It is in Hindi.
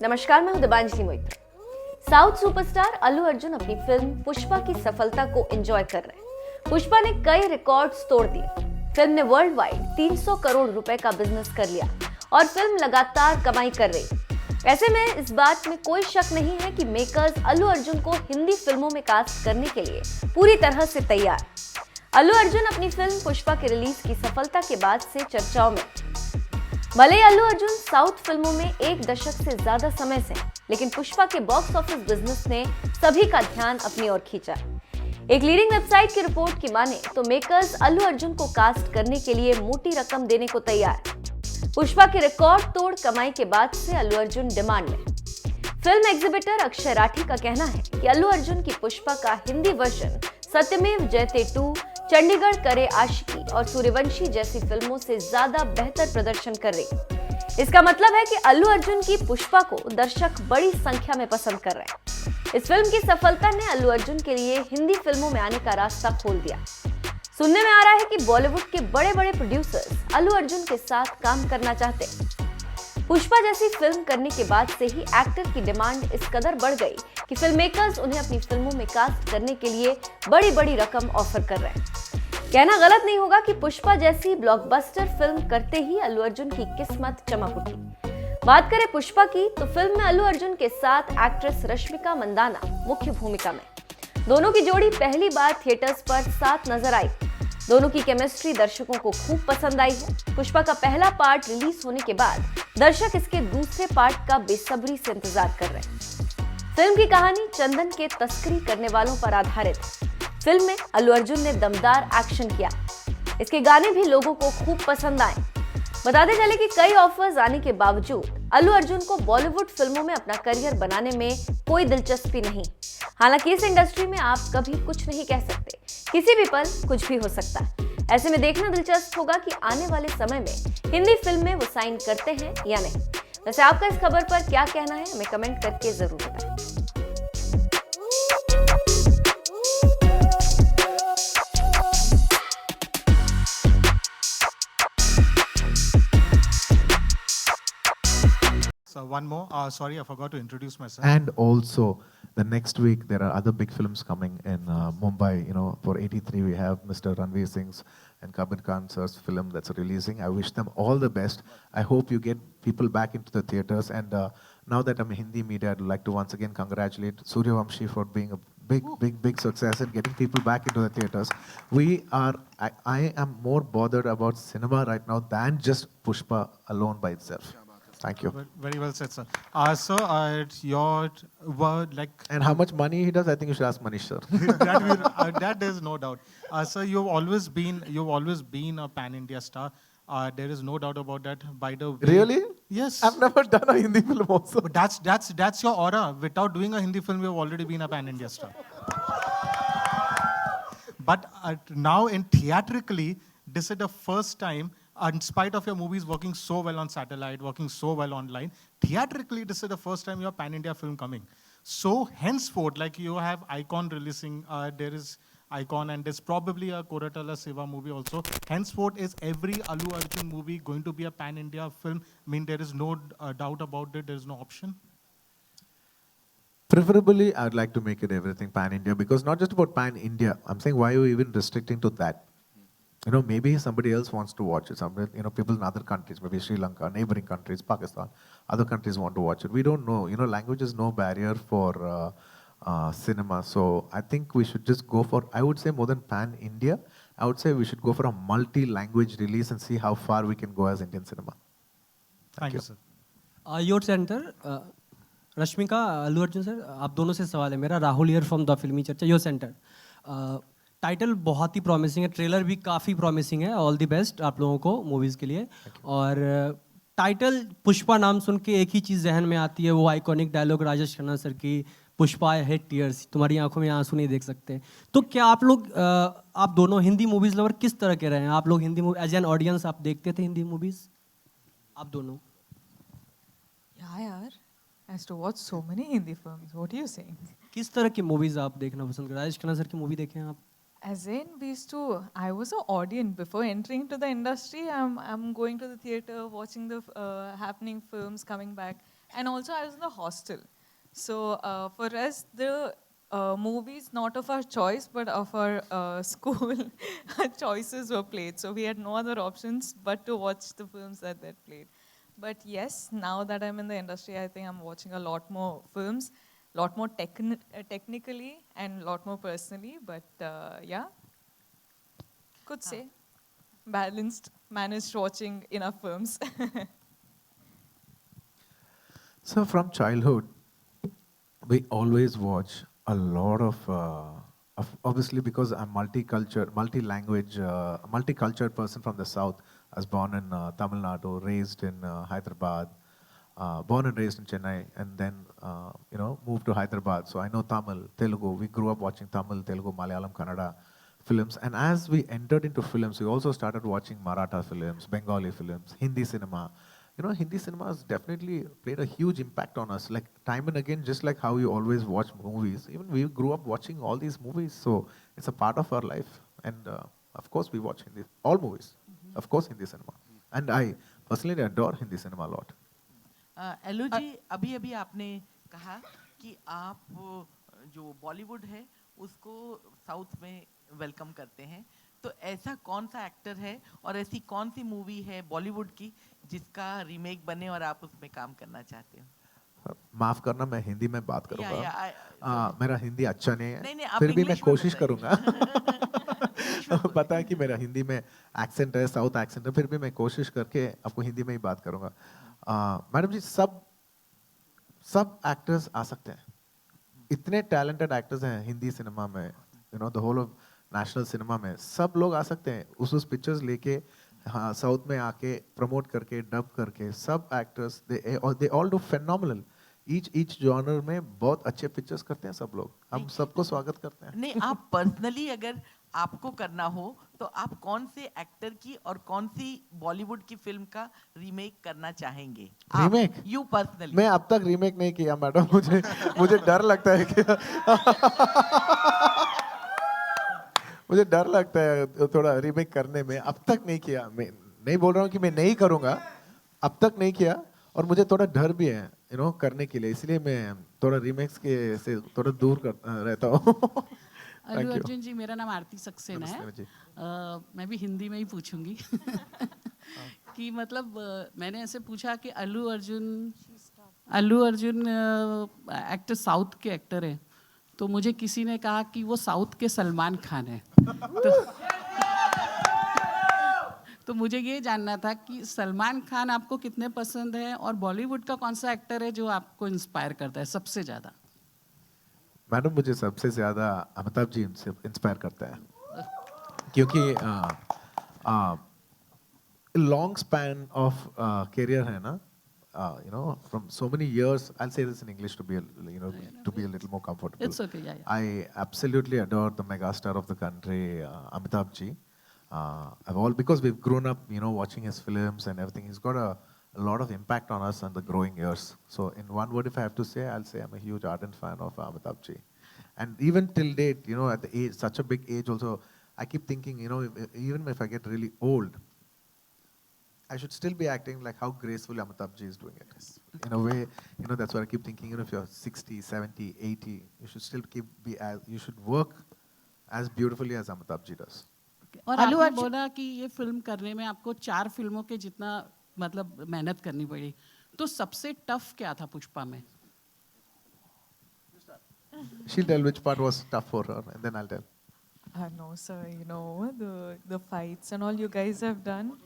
नमस्कार, मैं हूं दिबांजलि मोहित्र। साउथ सुपरस्टार अल्लू अर्जुन अपनी फिल्म पुष्पा की सफलता को एंजॉय कर रहे हैं। पुष्पा ने कई रिकॉर्ड्स तोड़ दिए। फिल्म ने वर्ल्ड वाइड 300 करोड़ रुपए का बिजनेस कर लिया और फिल्म लगातार कमाई कर रही। ऐसे में इस बात में कोई शक नहीं है कि मेकर्स अल्लू अर्जुन को हिंदी फिल्मों में कास्ट करने के लिए पूरी तरह से तैयार। अल्लू अर्जुन अपनी फिल्म पुष्पा के रिलीज की सफलता के बाद से चर्चाओं में। भले ही अल्लू अर्जुन साउथ फिल्मों में एक दशक से ज्यादा समय से, लेकिन पुष्पा के बॉक्स ऑफिस बिजनेस ने सभी का ध्यान अपनी ओर खींचा। एक लीडिंग वेबसाइट की रिपोर्ट की माने तो मेकर्स अल्लू अर्जुन को कास्ट करने के लिए मोटी रकम देने को तैयार। पुष्पा के रिकॉर्ड तोड़ कमाई के बाद से अल्लू अर्जुन डिमांड में। फिल्म एग्जीबिटर अक्षय राठी का कहना है कि अल्लू अर्जुन की पुष्पा का हिंदी वर्जन सत्यमेव जयते 2, चंडीगढ़ करे आशिकी और सूर्यवंशी जैसी फिल्मों से ज्यादा बेहतर प्रदर्शन कर रही। इसका मतलब है कि अल्लू अर्जुन की पुष्पा को दर्शक बड़ी संख्या में पसंद कर रहे हैं। इस फिल्म की सफलता ने अल्लू अर्जुन के लिए हिंदी फिल्मों में आने का रास्ता खोल दिया। सुनने में आ रहा है कि बॉलीवुड के बड़े बड़े प्रोड्यूसर्स अल्लू अर्जुन के साथ काम करना चाहते हैं। पुष्पा जैसी फिल्म करने के बाद से ही एक्टर की डिमांड इस कदर बढ़ गई कि फिल्म मेकर्स उन्हें अपनी फिल्मों में कास्ट करने के लिए बड़ी बड़ी रकम ऑफर कर रहे हैं। कहना गलत नहीं होगा कि पुष्पा जैसी ब्लॉकबस्टर फिल्म करते ही अल्लू अर्जुन की किस्मत चमक उठी। बात करें पुष्पा की तो फिल्म में अल्लू अर्जुन के साथ एक्ट्रेस रश्मिका मंदाना मुख्य भूमिका में। दोनों की जोड़ी पहली बार थिएटर्स पर साथ नजर आई। दोनों की केमिस्ट्री दर्शकों को खूब पसंद आई है। पुष्पा का पहला पार्ट रिलीज होने के बाद दर्शक इसके दूसरे पार्ट का बेसब्री से इंतजार कर रहे हैं। फिल्म की कहानी चंदन के तस्करी करने वालों पर आधारित है। फिल्म में अल्लू अर्जुन ने दमदार एक्शन किया। इसके गाने भी लोगों को खूब पसंद आए। बताते चले कि कई ऑफर्स आने के बावजूद अल्लू अर्जुन को बॉलीवुड फिल्मों में अपना करियर बनाने में कोई दिलचस्पी नहीं। हालांकि इस इंडस्ट्री में आप कभी कुछ नहीं कह सकते, किसी भी पल कुछ भी हो सकता है। ऐसे में देखना दिलचस्प होगा कि आने वाले समय में हिंदी फिल्म में वो साइन करते हैं या नहीं। वैसे आपका इस खबर पर क्या कहना है, हमें कमेंट करके जरूर बताएं। So one more, sorry, I forgot to introduce myself. And also, the next week there are other big films coming in Mumbai. You know, for 83 we have Mr. Ranveer Singh's and Kabir Khan sir's film that's releasing. I wish them all the best. I hope you get people back into the theaters. And now that I'm in Hindi media, I'd like to once again congratulate Suryavamshi for being a big success and getting people back into the theaters. I am more bothered about cinema right now than just Pushpa alone by itself. Thank you. Very well said, sir. Sir, your word, like... And how much money he does, I think you should ask Manish, sir. that there's no doubt. Sir, you've always been a pan-India star. There is no doubt about that. By the way, Really? yes. I've never done a Hindi film also. But that's your aura. Without doing a Hindi film, you've already been a pan-India star. But now, in theatrically, this is the first time. In spite of your movies working so well on satellite, working so well online, theatrically, this is the first time your pan-India film coming. So henceforth, like you have Icon releasing, there is Icon and there's probably a Koratala Seva movie also. Henceforth, is every Allu Arjun movie going to be a pan-India film? I mean, there is no doubt about it, there is no option? Preferably, I'd like to make it everything pan-India, because not just about pan-India. I'm saying, why are you even restricting to that? You know, maybe somebody else wants to watch it. People in other countries, maybe Sri Lanka, neighboring countries, Pakistan, other countries want to watch it. We don't know. You know, language is no barrier for cinema. So I think we should just go for, I would say more than pan-India, I would say we should go for a multi-language release and see how far we can go as Indian cinema. Thank you, sir. Your center, Rashmika Allu Arjun sir, आप दोनों से सवाल है मेरा। राहुल हियर फ्रॉम द फिल्मी चर्चा। योर सेंटर, टाइटल बहुत ही प्रॉमिसिंग है, ट्रेलर भी काफ़ी प्रॉमिसिंग है। ऑल द बेस्ट आप लोगों को मूवीज़ के लिए। और टाइटल पुष्पा नाम सुन के एक ही चीज़ जहन में आती है, वो iconic dialogue Rajesh Khanna sir की, पुष्पा आई हेट टीयर्स, तुम्हारी आंखों में आंसू नहीं देख सकते। तो क्या आप लोग, आप दोनों हिंदी मूवीज़ लवर किस तरह के रहे हैं? आप लोग Hindi movie as an audience आप देखते थे हिंदी मूवीज़, आप दोनों? यार, as to watch so many Hindi films, what are you saying? किस तरह की मूवीज़ आप देखना पसंद करें? राजेश खन्ना सर की मूवी देखें आप? As in, I was an audience before entering to the industry. I'm going to the theater, watching the happening films coming back. And also, I was in the hostel. So for us, the movies not of our choice, but of our school choices were played. So we had no other options but to watch the films that they played. But yes, now that I'm in the industry, I think I'm watching a lot more films, lot more technically and a lot more personally. But yeah, could say balanced, managed watching enough films. So from childhood, we always watch a lot of obviously because I'm multicultural, multi-language, multicultural person from the south. I was born in Tamil Nadu, raised in Hyderabad, born and raised in Chennai, and then moved to Hyderabad. So I know Tamil, Telugu. We grew up watching Tamil, Telugu, Malayalam, Kannada films. And as we entered into films, we also started watching Maratha films, Bengali films, Hindi cinema. Hindi cinema has definitely played a huge impact on us. Like time and again, just like how you always watch movies, even we grew up watching all these movies. So it's a part of our life. And of course, we watch Hindi, all movies. Of course, Hindi cinema. And I personally adore Hindi cinema a lot. एलू जी अभी अभी आपने कहा कि आप जो बॉलीवुड है उसको साउथ में वेलकम करते हैं, तो ऐसा कौन सा एक्टर है और ऐसी कौन सी मूवी है बॉलीवुड की जिसका रीमेक बने और आप उसमें काम करना चाहते हो? माफ करना, मैं हिंदी में बात करूंगा। मेरा हिंदी अच्छा नहीं है, नहीं, आप फिर भी मैं इंग्लिश में कोशिश बताइए। करूंगा। पता है कि मेरा हिंदी में एक्सेंट है, साउथ एक्सेंट है, फिर भी मैं कोशिश करके आपको हिंदी में ही बात करूंगा। मैडम जी, सब एक्टर्स आ सकते हैं, इतने टैलेंटेड एक्टर्स हैं हिंदी सिनेमा में, the whole of national cinema में, सब लोग आ सकते हैं उस पिक्चर्स लेके, हाँ, साउथ में आके प्रमोट करके, डब करके, सब actors they all do phenomenal. Each genre में बहुत अच्छे पिक्चर्स करते हैं सब लोग, हम सबको स्वागत करते हैं। नहीं, आप पर्सनली अगर आपको करना हो तो आप कौन से एक्टर की और कौन सी बॉलीवुड की फिल्म का रीमेक करना चाहेंगे? रीमेक? You personally. मैं अब तक रीमेक नहीं किया मैडम, मुझे डर लगता है कि मुझे डर लगता है थोड़ा रीमेक करने में, अब तक नहीं किया। मैं नहीं बोल रहा हूँ कि मैं नहीं करूँगा, अब तक नहीं किया, और मुझे थोड़ा डर भी है करने के लिए, इसलिए मैं थोड़ा रीमेक्स के से थोड़ा दूर रहता हूँ। अल्लू अर्जुन जी, मेरा नाम आरती सक्सेना है। नमस्ते जी। मैं भी हिंदी में ही पूछूंगी कि मतलब मैंने ऐसे पूछा कि अल्लू अर्जुन एक्टर साउथ के एक्टर हैं, तो मुझे किसी ने कहा कि वो साउथ के सलमान खान है। तो मुझे ये जानना था कि सलमान खान आपको कितने पसंद है, और बॉलीवुड का कौन सा एक्टर है जो आपको इंस्पायर करता है सबसे ज़्यादा? मैडम, मुझे सबसे ज़्यादा अमिताभ जी इंस्पायर करता है, क्योंकि लॉन्ग स्पैन ऑफ करियर है ना, from so many years. I'll say this in English to be to be a little more comfortable. It's okay, yeah. I absolutely adore the megastar of the country, Amitabh ji. Because we've grown up, watching his films and everything. He's got a lot of impact on us in the growing years. So in one word, if I have to say, I'll say I'm a huge ardent fan of Amitabh ji. And even till date, at the age, such a big age also, I keep thinking, even if I get really old, I should still be acting like how gracefully Amitabh ji is doing it. In a way, that's what I keep thinking. If you're 60, 70, 80, you should still you should work as beautifully as Amitabh ji does. और आपने बोला कि ये फिल्म करने में आपको 4 फिल्मों के जितना मतलब मेहनत करनी पड़ी, तो सबसे टफ क्या था पुष्पा में? She'll tell which part was tough for her, and then I'll tell. No, sir, the fights and all you guys have done.